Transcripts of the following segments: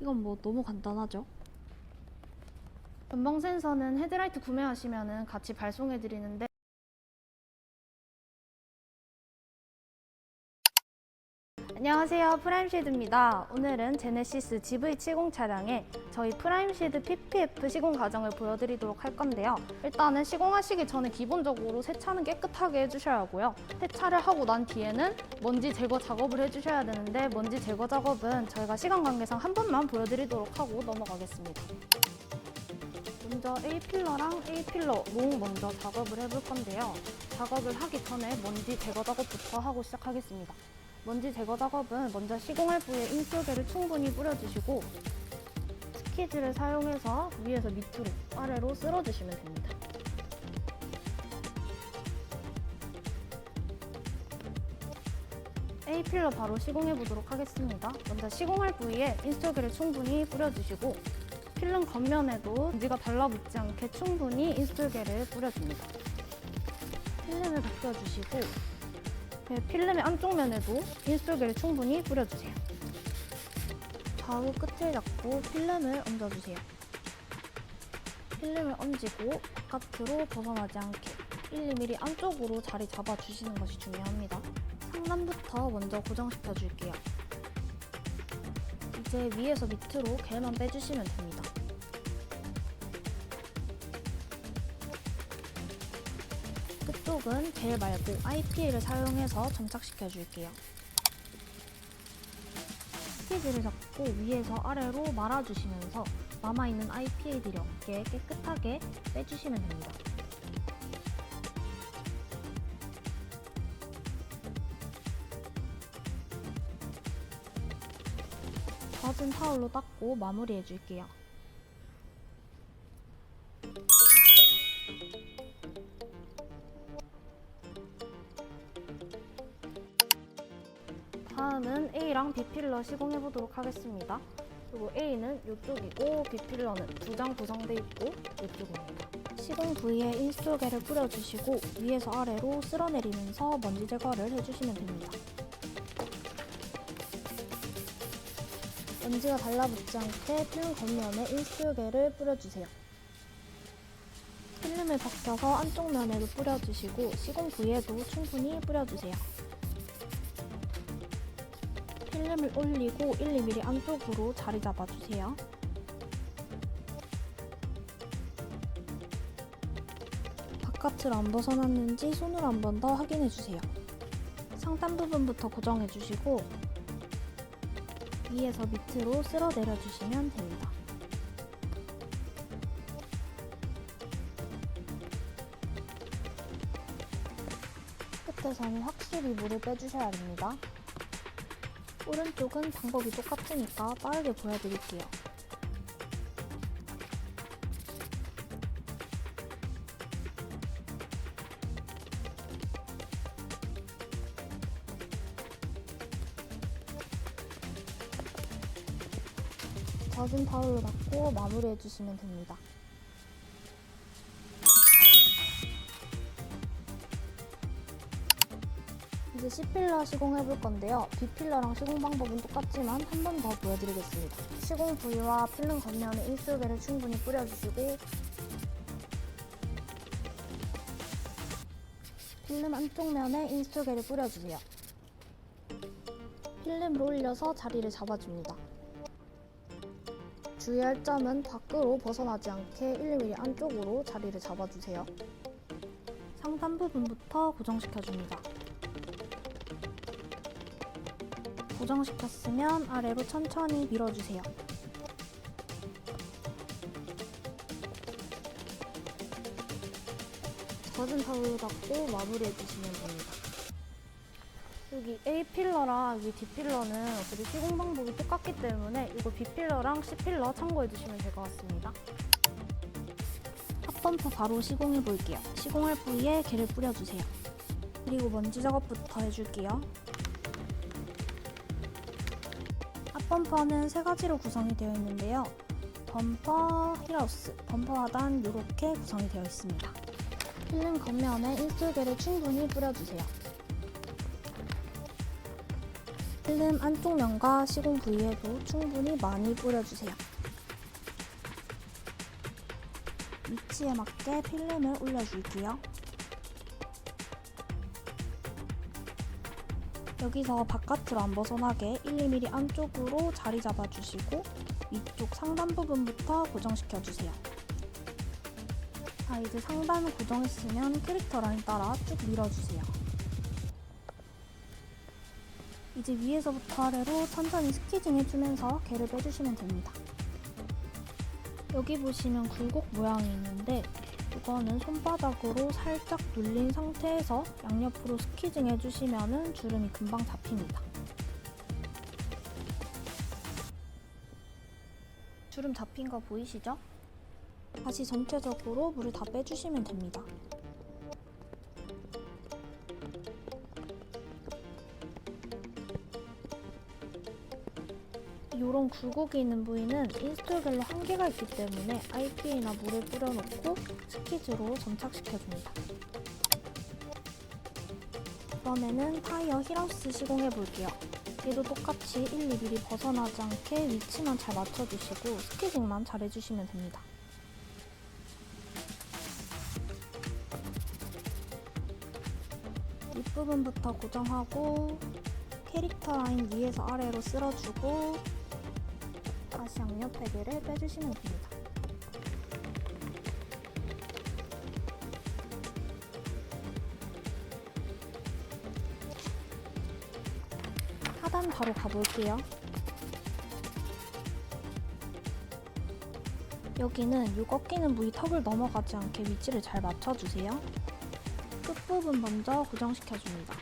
이건 뭐 너무 간단하죠? 전방 센서는 헤드라이트 구매하시면 같이 발송해 드리는데 안녕하세요, 프라임실드입니다. 오늘은 제네시스 GV70 차량에 저희 프라임실드 PPF 시공 과정을 보여드리도록 할 건데요. 일단은 시공하시기 전에 기본적으로 세차는 깨끗하게 해주셔야 하고요. 세차를 하고 난 뒤에는 먼지 제거 작업을 해주셔야 되는데 먼지 제거 작업은 저희가 시간 관계상 한 번만 보여드리도록 하고 넘어가겠습니다. 먼저 A필러랑 A필러 롱 먼저 작업을 해볼 건데요. 작업을 하기 전에 먼지 제거 작업부터 하고 시작하겠습니다. 먼지 제거 작업은 먼저 시공할 부위에 인솔게를 충분히 뿌려주시고 스키즈를 사용해서 위에서 밑으로 아래로 쓸어주시면 됩니다. A필러 바로 시공해 보도록 하겠습니다. 먼저 시공할 부위에 인솔게를 충분히 뿌려주시고 필름 겉면에도 먼지가 달라붙지 않게 충분히 인솔게를 뿌려줍니다. 필름을 벗겨주시고 필름의 안쪽 면에도 인솔게를 충분히 뿌려주세요. 좌우 끝을 잡고 필름을 얹어주세요. 필름을 얹고 바깥으로 벗어나지 않게 1mm 안쪽으로 자리 잡아주시는 것이 중요합니다. 상단부터 먼저 고정시켜 줄게요. 이제 위에서 밑으로 겔만 빼주시면 됩니다. 끝쪽은 겔 말고 IPA를 사용해서 점착시켜 줄게요. 스키즈를 잡고 위에서 아래로 말아주시면서 남아있는 IPA들이 없게 깨끗하게 빼주시면 됩니다. 젖은 타올로 닦고 마무리해 줄게요. 다음은 A랑 B필러 시공해 보도록 하겠습니다. 그리고 A는 이쪽이고 B필러는 두 장 구성되어 있고 이쪽입니다. 시공 부위에 인솔게를 뿌려주시고 위에서 아래로 쓸어내리면서 먼지 제거를 해주시면 됩니다. 먼지가 달라붙지 않게 필름 겉면에 인솔게를 뿌려주세요. 필름을 벗겨서 안쪽 면에도 뿌려주시고 시공 부위에도 충분히 뿌려주세요. 필름을 올리고 1mm 안쪽으로 자리 잡아주세요. 바깥으로 안 벗어났는지 손으로 한 번 더 확인해주세요. 상단 부분부터 고정해주시고 위에서 밑으로 쓸어 내려주시면 됩니다. 끝에서는 확실히 물을 빼주셔야 됩니다. 오른쪽은 방법이 똑같으니까 빠르게 보여드릴게요. 젖은 타올로 닦고 마무리해주시면 됩니다. 이제 C필러 시공해볼 건데요. B필러랑 시공 방법은 똑같지만 한 번 더 보여드리겠습니다. 시공 부위와 필름 겉면에 인솔게를 충분히 뿌려주시고 필름 안쪽 면에 인솔게를 뿌려주세요. 필름을 올려서 자리를 잡아줍니다. 주의할 점은 밖으로 벗어나지 않게 1mm 안쪽으로 자리를 잡아주세요. 상단 부분부터 고정시켜줍니다. 고정시켰으면 아래로 천천히 밀어주세요. 젖은 타올로 닦고 마무리해주시면 됩니다. 여기 A필러랑 여기 D필러는 어차피 시공 방법이 똑같기 때문에 이거 B필러랑 C필러 참고해주시면 될 것 같습니다. 핫범퍼 바로 시공해볼게요. 시공할 부위에 겔을 뿌려주세요. 그리고 먼지 작업부터 해줄게요. 핫범퍼는 세 가지로 구성이 되어 있는데요. 범퍼, 힐하우스, 범퍼 하단 이렇게 구성이 되어 있습니다. 필름 겉면에 인솔게를 충분히 뿌려주세요. 필름 안쪽 면과 시공 부위에도 충분히 많이 뿌려주세요. 위치에 맞게 필름을 올려줄게요. 여기서 바깥으로 안 벗어나게 1~2mm 안쪽으로 자리 잡아주시고 위쪽 상단 부분부터 고정시켜주세요. 자, 이제 상단 고정했으면 캐릭터 라인 따라 쭉 밀어주세요. 이제 위에서부터 아래로 천천히 스키징 해주면서 개를 빼주시면 됩니다. 여기 보시면 굴곡 모양이 있는데 이거는 손바닥으로 살짝 눌린 상태에서 양옆으로 스키징 해주시면 주름이 금방 잡힙니다. 주름 잡힌 거 보이시죠? 다시 전체적으로 물을 다 빼주시면 됩니다. 이런 굴곡이 있는 부위는 인스톨 겔로 한계가 있기 때문에 IPA나 물을 뿌려놓고 스키즈로 점착시켜줍니다. 이번에는 타이어 힐하우스 시공해볼게요. 얘도 똑같이 1~2mm 벗어나지 않게 위치만 잘 맞춰주시고 스키징만 잘 해주시면 됩니다. 윗부분부터 고정하고 캐릭터 라인 위에서 아래로 쓸어주고 다시 양옆 베개를 빼주시면 됩니다. 하단 바로 가볼게요. 여기는 이 꺾이는 부위 턱을 넘어가지 않게 위치를 잘 맞춰주세요. 끝부분 먼저 고정시켜줍니다.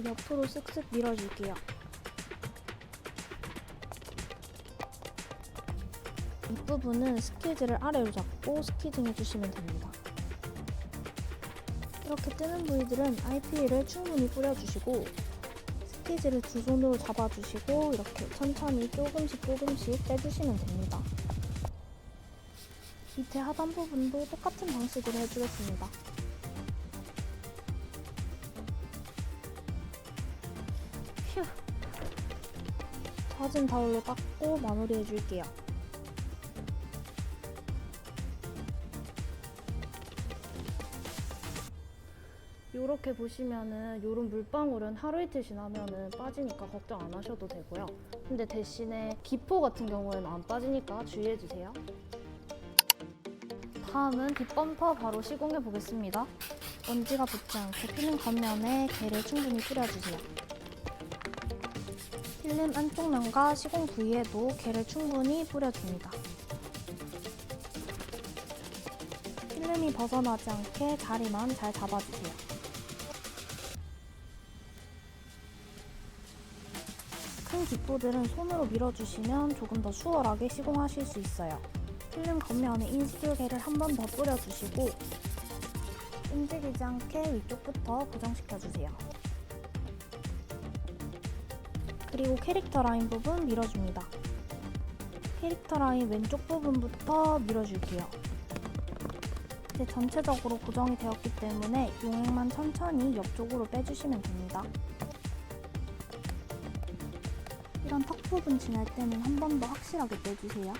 옆으로 쓱쓱 밀어줄게요. 윗부분은 스키즈를 아래로 잡고 스키징 해주시면 됩니다. 이렇게 뜨는 부위들은 IPA를 충분히 뿌려주시고 스키즈를 두 손으로 잡아주시고 이렇게 천천히 조금씩 빼주시면 됩니다. 밑에 하단 부분도 똑같은 방식으로 해주겠습니다. 휴! 젖은 타올로 닦고 마무리해줄게요. 이렇게 보시면은 이런 물방울은 하루 이틀 지나면은 빠지니까 걱정 안 하셔도 되고요. 근데 대신에 기포 같은 경우에는 안 빠지니까 주의해주세요. 다음은 뒷범퍼 바로 시공해 보겠습니다. 먼지가 붙지 않게 필름 겉면에 개를 충분히 뿌려주세요. 필름 안쪽 면과 시공 부위에도 개를 충분히 뿌려줍니다. 필름이 벗어나지 않게 자리만 잘 잡아주세요. 큰 기포들은 손으로 밀어주시면 조금 더 수월하게 시공하실 수 있어요. 필름 겉면에 인스톨 겔을 한 번 더 뿌려주시고 움직이지 않게 위쪽부터 고정시켜주세요. 그리고 캐릭터 라인 부분 밀어줍니다. 캐릭터 라인 왼쪽 부분부터 밀어줄게요. 이제 전체적으로 고정이 되었기 때문에 용액만 천천히 옆쪽으로 빼주시면 됩니다. 이런 턱 부분 지날 때는 한 번 더 확실하게 빼주세요.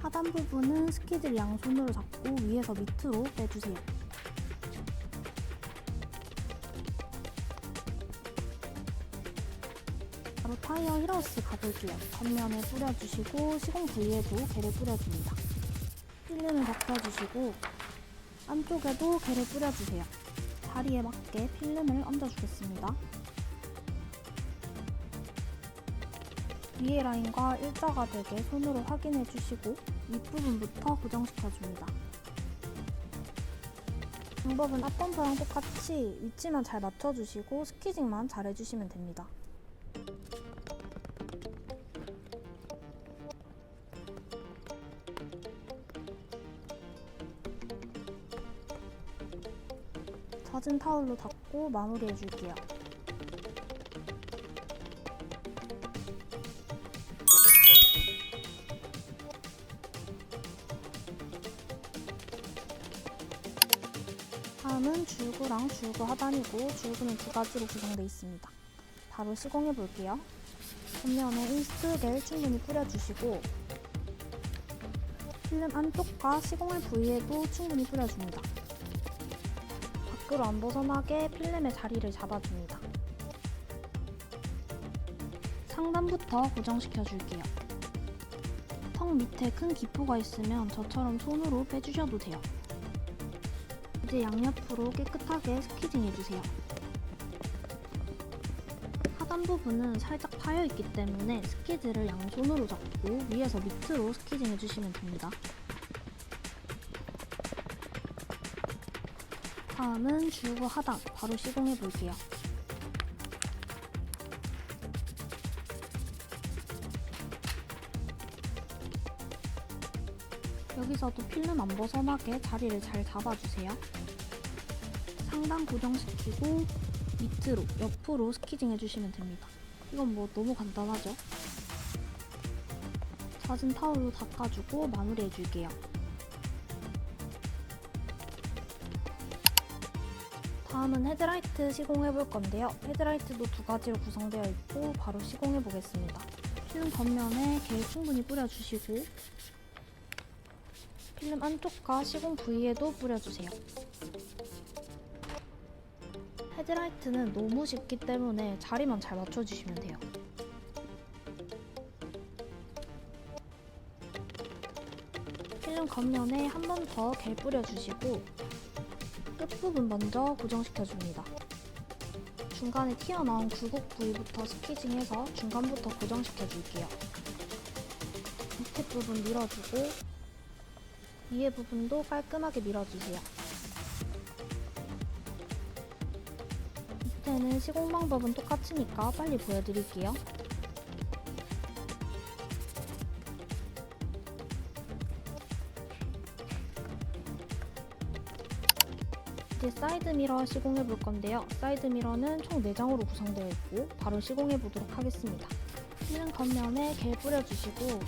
하단 부분은 스키즈를 양손으로 잡고 위에서 밑으로 빼주세요. 바로 타이어 힐하우스 가볼게요. 겉면에 뿌려주시고 시공 부위에도 개를 뿌려줍니다. 필름을 덮어주시고 안쪽에도 개를 뿌려주세요. 자리에 맞게 필름을 얹어주겠습니다. 위에 라인과 일자가 되게 손으로 확인해주시고 윗부분부터 고정시켜줍니다. 방법은 앞범퍼랑 똑같이 위치만 잘 맞춰주시고 스키징만 잘 해주시면 됩니다. 젖은 타올로 닦고 마무리해줄게요. 다음은 줄구랑 줄구 하단이고 줄구는 두 가지로 구성되어 있습니다. 바로 시공해 볼게요. 겉면에 인스트겔 충분히 뿌려주시고 필름 안쪽과 시공할 부위에도 충분히 뿌려줍니다. 밖으로 안 벗어나게 필름의 자리를 잡아줍니다. 상단부터 고정시켜 줄게요. 턱 밑에 큰 기포가 있으면 저처럼 손으로 빼주셔도 돼요. 이제 양옆으로 깨끗하게 스키징 해주세요. 하단 부분은 살짝 파여있기 때문에 스키즈를 양손으로 잡고 위에서 밑으로 스키징 해주시면 됩니다. 다음은 줄구 하단 바로 시공해 볼게요. 여기서도 필름 안 벗어나게 자리를 잘 잡아주세요. 상단 고정시키고 밑으로, 옆으로 스키징 해주시면 됩니다. 이건 뭐 너무 간단하죠? 젖은 타올로 닦아주고 마무리해줄게요. 다음은 헤드라이트 시공해볼 건데요. 헤드라이트도 두 가지로 구성되어 있고 바로 시공해보겠습니다. 필름 겉면에 겔 충분히 뿌려주시고 필름 안쪽과 시공 부위에도 뿌려주세요. 헤드라이트는 너무 쉽기 때문에 자리만 잘 맞춰주시면 돼요. 필름 겉면에 한 번 더 겔 뿌려주시고 끝부분 먼저 고정시켜줍니다. 중간에 튀어나온 굴곡 부위부터 스키징해서 중간부터 고정시켜줄게요. 밑에 부분 밀어주고 위에 부분도 깔끔하게 밀어주세요. 밑에는 시공 방법은 똑같으니까 빨리 보여드릴게요. 이제 사이드 미러 시공해 볼 건데요. 사이드 미러는 총 4장으로 구성되어 있고 바로 시공해 보도록 하겠습니다. 필름 겉면에 겔 뿌려주시고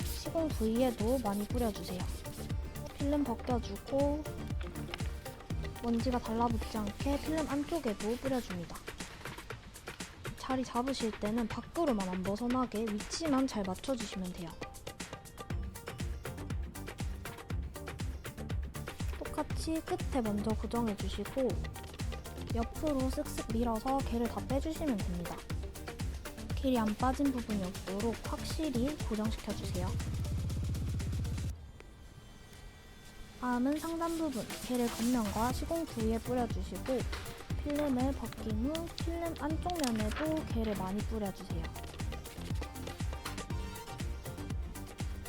시공 부위에도 많이 뿌려주세요. 필름 벗겨주고 먼지가 달라붙지 않게 필름 안쪽에도 뿌려줍니다. 자리 잡으실 때는 밖으로만 안 벗어나게 위치만 잘 맞춰주시면 돼요. 똑같이 끝에 먼저 고정해주시고 옆으로 쓱쓱 밀어서 겔을 다 빼주시면 됩니다. 겔이 안 빠진 부분이 없도록 확실히 고정시켜주세요. 다음은 상단 부분, 겔을 겉면과 시공 부위에 뿌려주시고 필름을 벗긴 후 필름 안쪽 면에도 겔을 많이 뿌려주세요.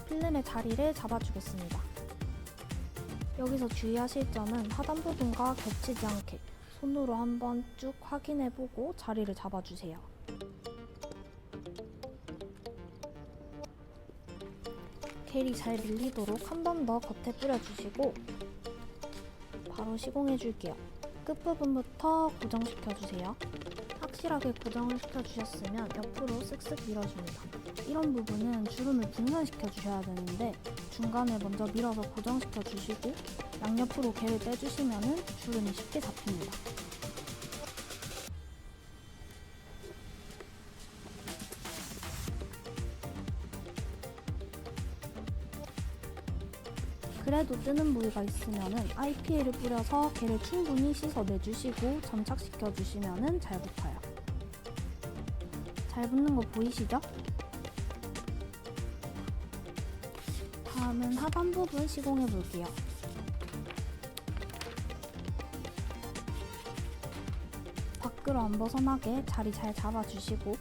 필름의 자리를 잡아주겠습니다. 여기서 주의하실 점은 하단 부분과 겹치지 않게 손으로 한번 쭉 확인해보고 자리를 잡아주세요. 겔이 잘 밀리도록 한 번 더 겉에 뿌려주시고 바로 시공해줄게요. 끝부분부터 고정시켜주세요. 확실하게 고정을 시켜주셨으면 옆으로 쓱쓱 밀어줍니다. 이런 부분은 주름을 분산시켜주셔야 되는데 중간에 먼저 밀어서 고정시켜주시고 양옆으로 겔을 빼주시면 주름이 쉽게 잡힙니다. 그래도 뜨는 부위가 있으면 IPA를 뿌려서 겔을 충분히 씻어내주시고 점착시켜주시면 잘 붙어요. 잘 붙는 거 보이시죠? 다음은 하단 부분 시공해 볼게요. 밖으로 안 벗어나게 자리 잘 잡아주시고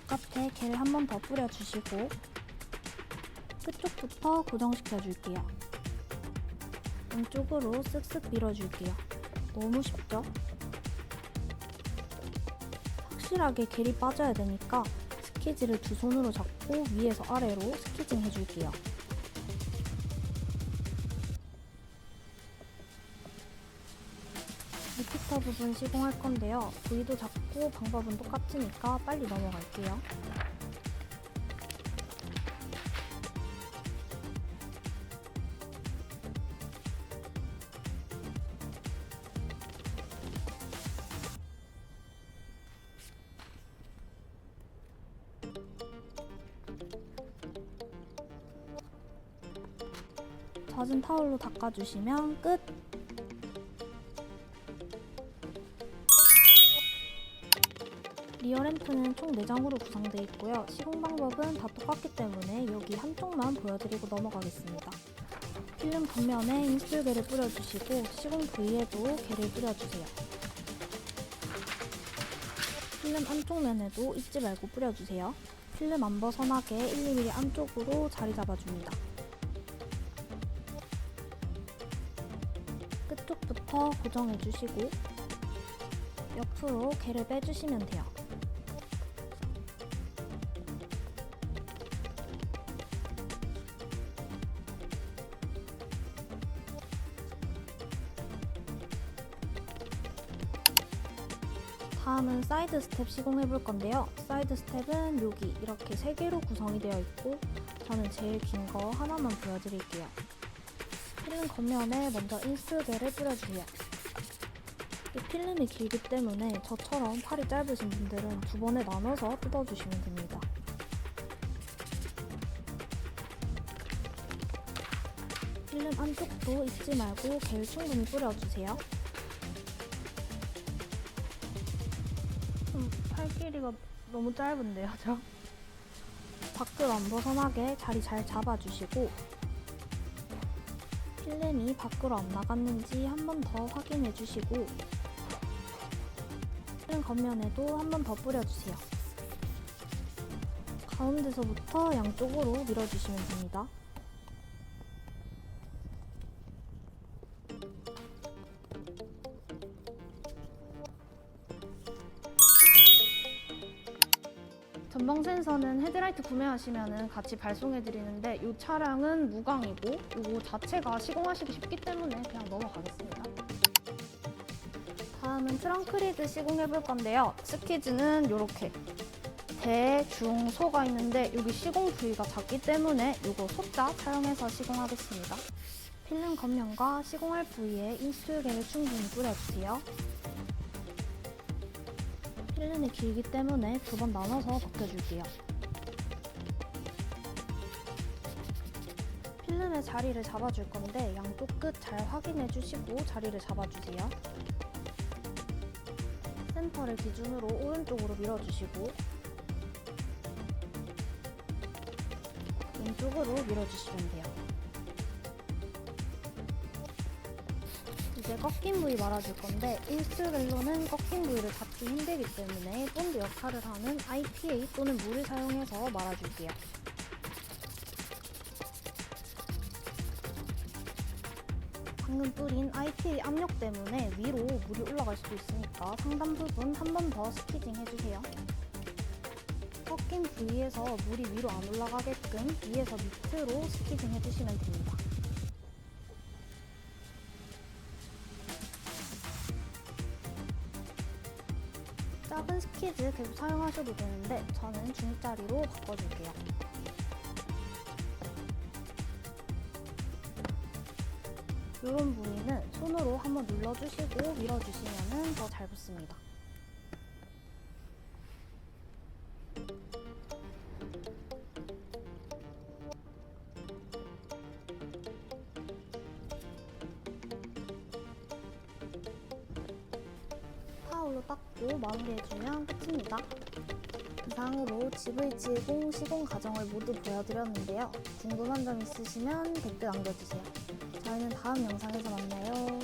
바깥에 겔 한 번 더 뿌려주시고 끝쪽부터 고정시켜줄게요. 왼쪽으로 쓱쓱 밀어줄게요. 너무 쉽죠? 확실하게 겔이 빠져야 되니까 스키즈를 두 손으로 잡고 위에서 아래로 스키징 해줄게요. 리피터 부분 시공할 건데요. 부위도 작고 방법은 똑같으니까 빨리 넘어갈게요. 젖은 타올로 닦아주시면 끝! 리어램프는 총 4장으로 구성되어 있고요. 시공 방법은 다 똑같기 때문에 여기 한쪽만 보여드리고 넘어가겠습니다. 필름 겉면에 인스톨게를 뿌려주시고 시공 부위에도 게를 뿌려주세요. 필름 안쪽 면에도 잊지 말고 뿌려주세요. 필름 안 벗어나게 1mm 안쪽으로 자리 잡아줍니다. 끝쪽부터 고정해주시고 옆으로 게를 빼주시면 돼요. 다음은 사이드 스텝 시공해 볼 건데요. 사이드 스텝은 여기 이렇게 3개로 구성이 되어 있고 저는 제일 긴 거 하나만 보여드릴게요. 필름 겉면에 먼저 인스톨게를 뿌려주세요. 이 필름이 길기 때문에 저처럼 팔이 짧으신 분들은 2번에 나눠서 뜯어주시면 됩니다. 필름 안쪽도 잊지 말고 게를 충분히 뿌려주세요. 팔 길이가 너무 짧은데요, 저? 밖으로 안 벗어나게 자리 잘 잡아주시고 필름이 밖으로 안 나갔는지 한 번 더 확인해 주시고 필름 겉면에도 한 번 더 뿌려주세요. 가운데서부터 양쪽으로 밀어주시면 됩니다. 전방 센서는 헤드라이트 구매하시면 같이 발송해드리는데 이 차량은 무광이고 이거 자체가 시공하시기 쉽기 때문에 그냥 넘어가겠습니다. 다음은 트렁크 리드 시공해볼 건데요. 스키즈는 이렇게 대, 중, 소가 있는데 여기 시공 부위가 작기 때문에 이거 소자 사용해서 시공하겠습니다. 필름 겉면과 시공할 부위에 인스톨게를 충분히 뿌려주세요. 필름이 길기 때문에 2번 나눠서 벗겨줄게요. 필름의 자리를 잡아줄 건데 양쪽 끝 잘 확인해 주시고 자리를 잡아주세요. 센터를 기준으로 오른쪽으로 밀어주시고 왼쪽으로 밀어주시면 돼요. 이제 꺾인 부위 말아줄 건데 인스톨벨로는 꺾인 부위를 잡기 힘들기 때문에 본드 역할을 하는 IPA 또는 물을 사용해서 말아줄게요. 방금 뿌린 IPA 압력 때문에 위로 물이 올라갈 수도 있으니까 상단 부분 한 번 더 스키징 해주세요. 꺾인 부위에서 물이 위로 안 올라가게끔 위에서 밑으로 스키징 해주시면 됩니다. 작은 스키즈 계속 사용하셔도 되는데 저는 중짜리로 바꿔줄게요. 이런 부위는 손으로 한번 눌러주시고 밀어주시면 더 잘 붙습니다. 타올로 닦고 마무리해주면 끝입니다. 이상으로 GV70 시공 과정을 모두 보여드렸는데요. 궁금한 점 있으시면 댓글 남겨주세요. 저희는 다음 영상에서 만나요.